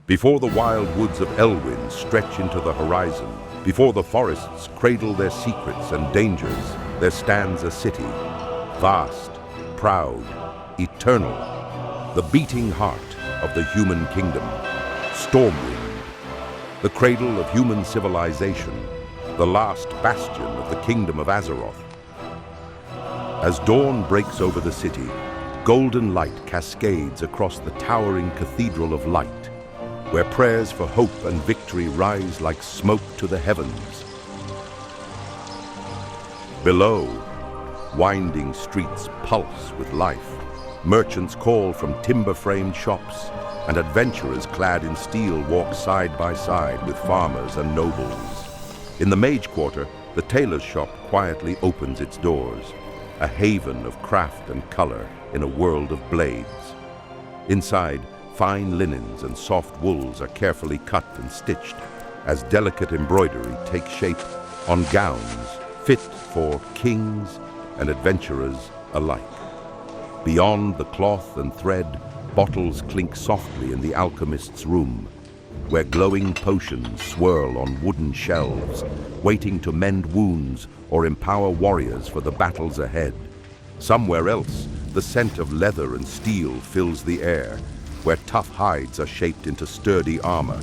Before the wild woods of Elwynn stretch into the horizon, before the forests cradle their secrets and dangers, there stands a city, vast, proud, eternal, the beating heart of the human kingdom, Stormwind, the cradle of human civilization, the last bastion of the kingdom of Azeroth. As dawn breaks over the city, golden light cascades across the towering Cathedral of Light, where prayers for hope and victory rise like smoke to the heavens. Below, winding streets pulse with life. Merchants call from timber-framed shops, and adventurers clad in steel walk side by side with farmers and nobles. In the Mage Quarter, the tailor's shop quietly opens its doors, a haven of craft and color in a world of blades. Inside, fine linens and soft wools are carefully cut and stitched as delicate embroidery takes shape on gowns fit for kings and adventurers alike. Beyond the cloth and thread, bottles clink softly in the alchemist's room, where glowing potions swirl on wooden shelves, waiting to mend wounds or empower warriors for the battles ahead. Somewhere else, the scent of leather and steel fills the air, where tough hides are shaped into sturdy armor,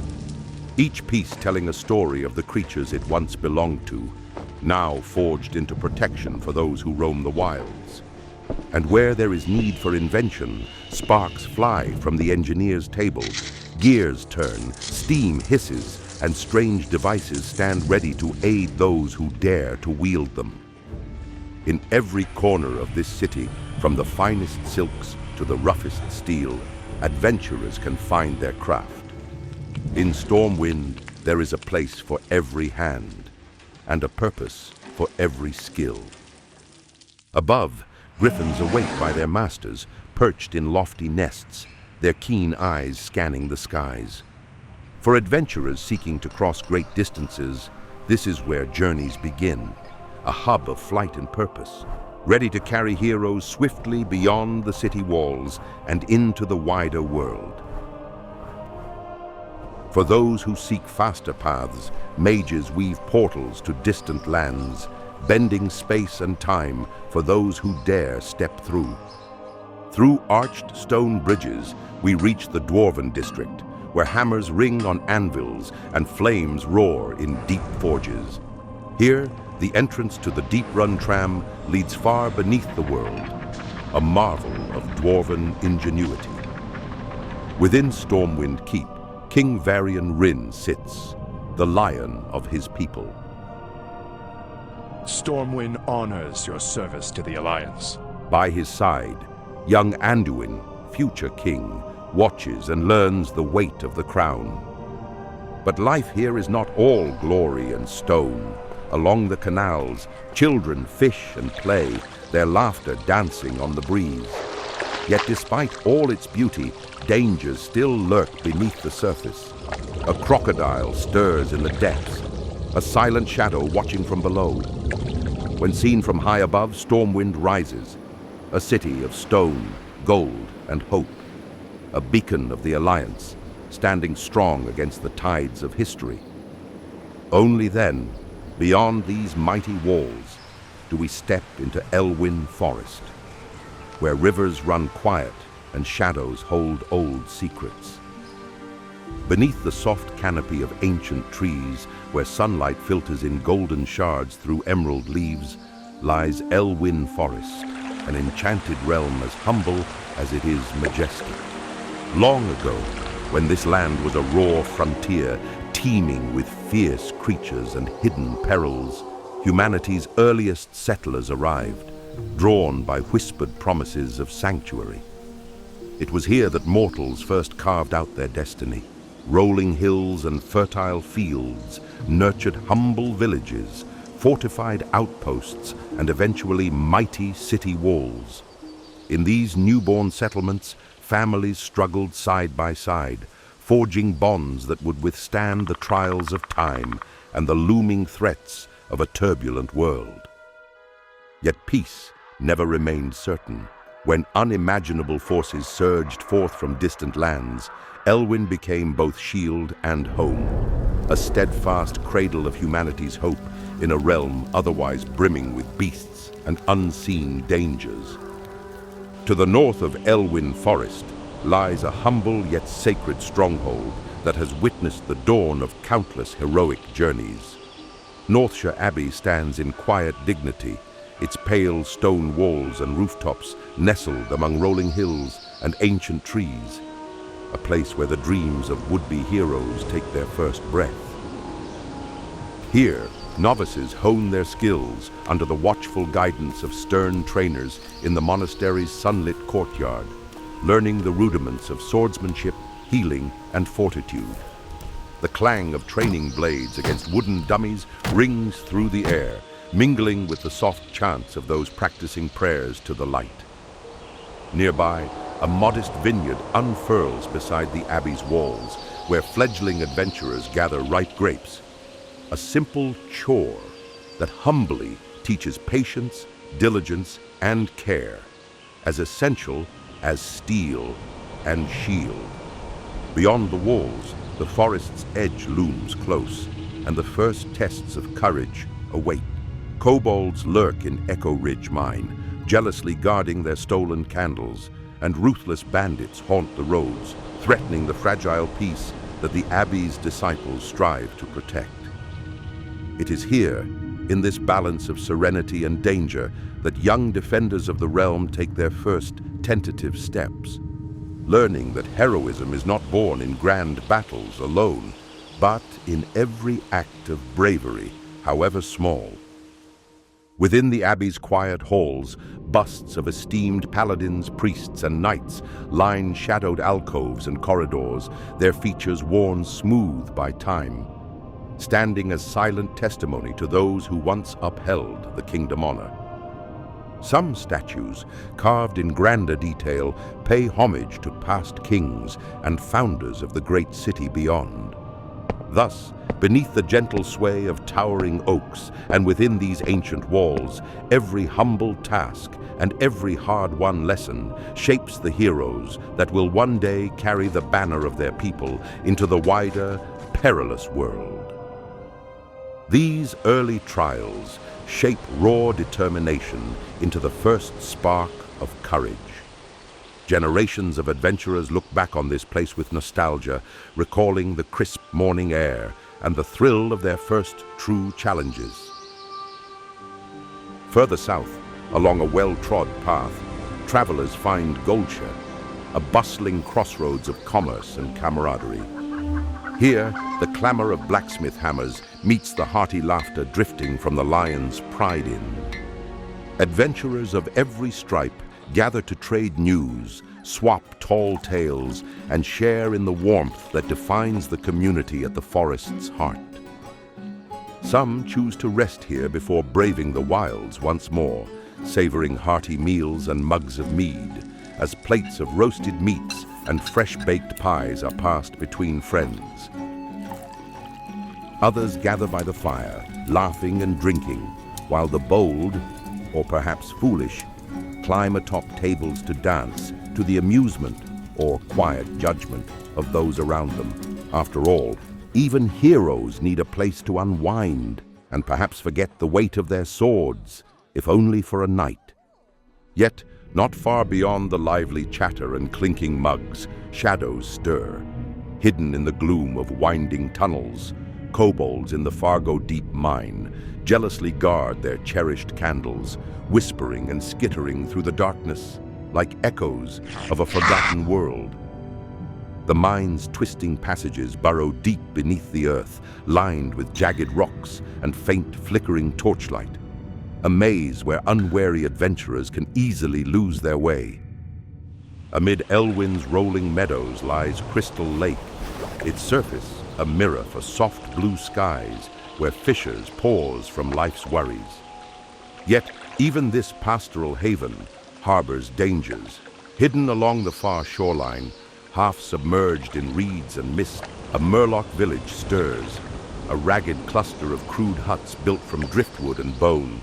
each piece telling a story of the creatures it once belonged to, now forged into protection for those who roam the wilds. And where there is need for invention, sparks fly from the engineer's table, gears turn, steam hisses, and strange devices stand ready to aid those who dare to wield them. In every corner of this city, from the finest silks to the roughest steel, adventurers can find their craft. In Stormwind, there is a place for every hand, and a purpose for every skill. Above, griffins await by their masters, perched in lofty nests, their keen eyes scanning the skies. For adventurers seeking to cross great distances, this is where journeys begin, a hub of flight and purpose, ready to carry heroes swiftly beyond the city walls and into the wider world. For those who seek faster paths, mages weave portals to distant lands, bending space and time for those who dare step through. Through arched stone bridges, we reach the Dwarven district, where hammers ring on anvils and flames roar in deep forges. Here, the entrance to the deep-run tram leads far beneath the world, a marvel of Dwarven ingenuity. Within Stormwind Keep, King Varian Wrynn sits, the lion of his people. Stormwind honors your service to the Alliance. By his side, young Anduin, future king, watches and learns the weight of the crown. But life here is not all glory and stone. Along the canals, children fish and play, their laughter dancing on the breeze. Yet despite all its beauty, dangers still lurk beneath the surface. A crocodile stirs in the depths, a silent shadow watching from below. When seen from high above, Stormwind rises, a city of stone, gold, and hope, a beacon of the Alliance, standing strong against the tides of history. Only then, beyond these mighty walls, do we step into Elwynn Forest, where rivers run quiet and shadows hold old secrets. Beneath the soft canopy of ancient trees, where sunlight filters in golden shards through emerald leaves, lies Elwynn Forest, an enchanted realm as humble as it is majestic. Long ago, when this land was a raw frontier, teeming with fierce creatures and hidden perils, humanity's earliest settlers arrived, drawn by whispered promises of sanctuary. It was here that mortals first carved out their destiny. Rolling hills and fertile fields nurtured humble villages, fortified outposts, and eventually mighty city walls. In these newborn settlements, families struggled side by side, forging bonds that would withstand the trials of time and the looming threats of a turbulent world. Yet peace never remained certain. When unimaginable forces surged forth from distant lands, Elwynn became both shield and home, a steadfast cradle of humanity's hope in a realm otherwise brimming with beasts and unseen dangers. To the north of Elwynn Forest lies a humble yet sacred stronghold that has witnessed the dawn of countless heroic journeys. Northshire Abbey stands in quiet dignity, its pale stone walls and rooftops nestled among rolling hills and ancient trees, a place where the dreams of would-be heroes take their first breath. Here, novices hone their skills under the watchful guidance of stern trainers in the monastery's sunlit courtyard, learning the rudiments of swordsmanship, healing, and fortitude. The clang of training blades against wooden dummies rings through the air, mingling with the soft chants of those practicing prayers to the light. Nearby, a modest vineyard unfurls beside the abbey's walls, where fledgling adventurers gather ripe grapes. A simple chore that humbly teaches patience, diligence, and care, as essential as steel and shield. Beyond the walls, the forest's edge looms close, and the first tests of courage await. Kobolds lurk in Echo Ridge Mine, jealously guarding their stolen candles, and ruthless bandits haunt the roads, threatening the fragile peace that the Abbey's disciples strive to protect. It is here, in this balance of serenity and danger, that young defenders of the realm take their first tentative steps, learning that heroism is not born in grand battles alone, but in every act of bravery, however small. Within the Abbey's quiet halls, busts of esteemed paladins, priests, and knights line shadowed alcoves and corridors, their features worn smooth by time, standing as silent testimony to those who once upheld the kingdom honor. Some statues, carved in grander detail, pay homage to past kings and founders of the great city beyond. Thus, beneath the gentle sway of towering oaks and within these ancient walls, every humble task and every hard-won lesson shapes the heroes that will one day carry the banner of their people into the wider, perilous world. These early trials shape raw determination into the first spark of courage. Generations of adventurers look back on this place with nostalgia, recalling the crisp morning air and the thrill of their first true challenges. Further south, along a well-trod path, travelers find Goldshire, a bustling crossroads of commerce and camaraderie. Here, the clamor of blacksmith hammers meets the hearty laughter drifting from the Lion's Pride Inn. Adventurers of every stripe gather to trade news, swap tall tales, and share in the warmth that defines the community at the forest's heart. Some choose to rest here before braving the wilds once more, savoring hearty meals and mugs of mead, as plates of roasted meats and fresh-baked pies are passed between friends. Others gather by the fire, laughing and drinking, while the bold, or perhaps foolish, climb atop tables to dance to the amusement or quiet judgment of those around them. After all, even heroes need a place to unwind and perhaps forget the weight of their swords, if only for a night. Yet, not far beyond the lively chatter and clinking mugs, shadows stir. Hidden in the gloom of winding tunnels, kobolds in the Fargo Deep Mine jealously guard their cherished candles, whispering and skittering through the darkness like echoes of a forgotten world. The mine's twisting passages burrow deep beneath the earth, lined with jagged rocks and faint flickering torchlight. A maze where unwary adventurers can easily lose their way. Amid Elwynn's rolling meadows lies Crystal Lake, its surface a mirror for soft blue skies where fishers pause from life's worries. Yet, even this pastoral haven harbors dangers. Hidden along the far shoreline, half submerged in reeds and mist, a Murloc village stirs, a ragged cluster of crude huts built from driftwood and bone,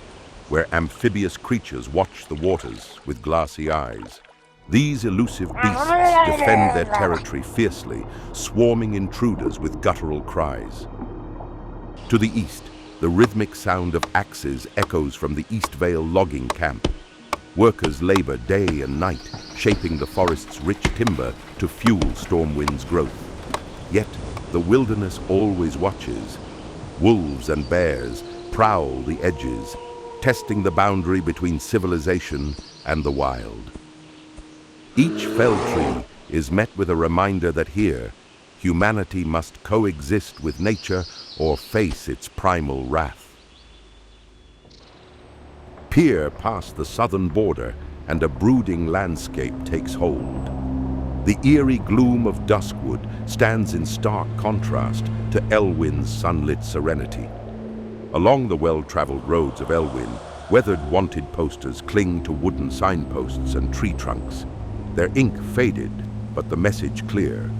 where amphibious creatures watch the waters with glassy eyes. These elusive beasts defend their territory fiercely, swarming intruders with guttural cries. To the east, the rhythmic sound of axes echoes from the East Vale logging camp. Workers labor day and night, shaping the forest's rich timber to fuel Stormwind's growth. Yet, the wilderness always watches. Wolves and bears prowl the edges, testing the boundary between civilization and the wild. Each fell tree is met with a reminder that here, humanity must coexist with nature or face its primal wrath. Peer past the southern border, and a brooding landscape takes hold. The eerie gloom of Duskwood stands in stark contrast to Elwynn's sunlit serenity. Along the well-traveled roads of Elwynn, weathered wanted posters cling to wooden signposts and tree trunks. Their ink faded, but the message clear.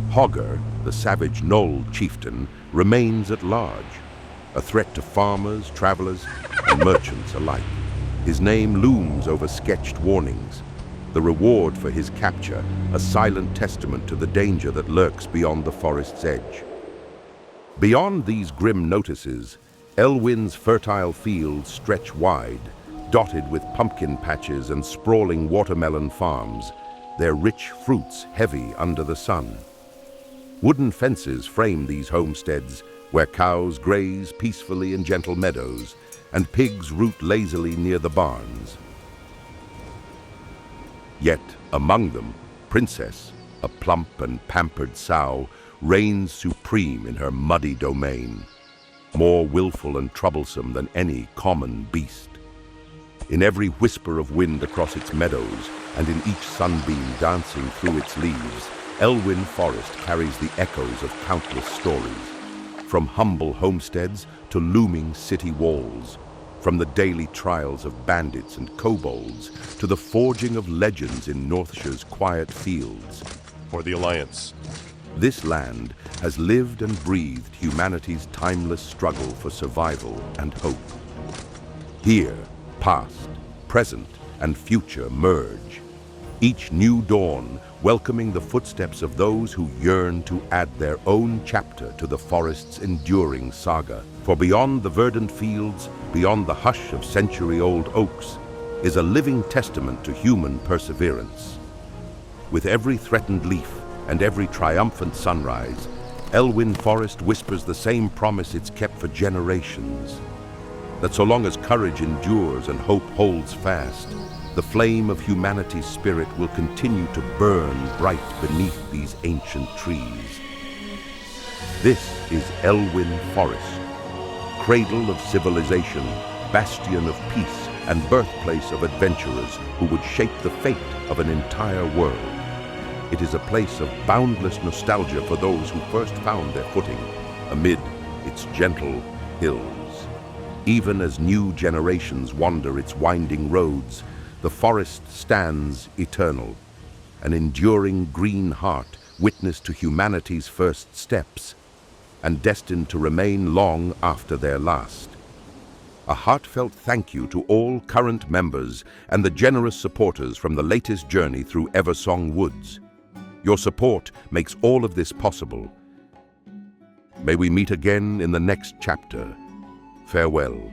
Hogger, the savage Knoll chieftain, remains at large, a threat to farmers, travelers, and merchants alike. His name looms over sketched warnings, the reward for his capture, a silent testament to the danger that lurks beyond the forest's edge. Beyond these grim notices, Elwynn's fertile fields stretch wide, dotted with pumpkin patches and sprawling watermelon farms, their rich fruits heavy under the sun. Wooden fences frame these homesteads, where cows graze peacefully in gentle meadows, and pigs root lazily near the barns. Yet, among them, Princess, a plump and pampered sow, reigns supreme in her muddy domain, more willful and troublesome than any common beast. In every whisper of wind across its meadows, and in each sunbeam dancing through its leaves, Elwynn Forest carries the echoes of countless stories. From humble homesteads to looming city walls, from the daily trials of bandits and kobolds to the forging of legends in Northshire's quiet fields. For the Alliance. This land has lived and breathed humanity's timeless struggle for survival and hope. Here, past, present, and future merge, each new dawn welcoming the footsteps of those who yearn to add their own chapter to the forest's enduring saga. For beyond the verdant fields, beyond the hush of century-old oaks, is a living testament to human perseverance. With every threatened leaf and every triumphant sunrise, Elwynn Forest whispers the same promise it's kept for generations, that so long as courage endures and hope holds fast, the flame of humanity's spirit will continue to burn bright beneath these ancient trees. This is Elwynn Forest, cradle of civilization, bastion of peace, and birthplace of adventurers who would shape the fate of an entire world. It is a place of boundless nostalgia for those who first found their footing amid its gentle hills. Even as new generations wander its winding roads, the forest stands eternal, an enduring green heart witness to humanity's first steps, and destined to remain long after their last. A heartfelt thank you to all current members and the generous supporters from the latest journey through Eversong Woods. Your support makes all of this possible. May we meet again in the next chapter. Farewell.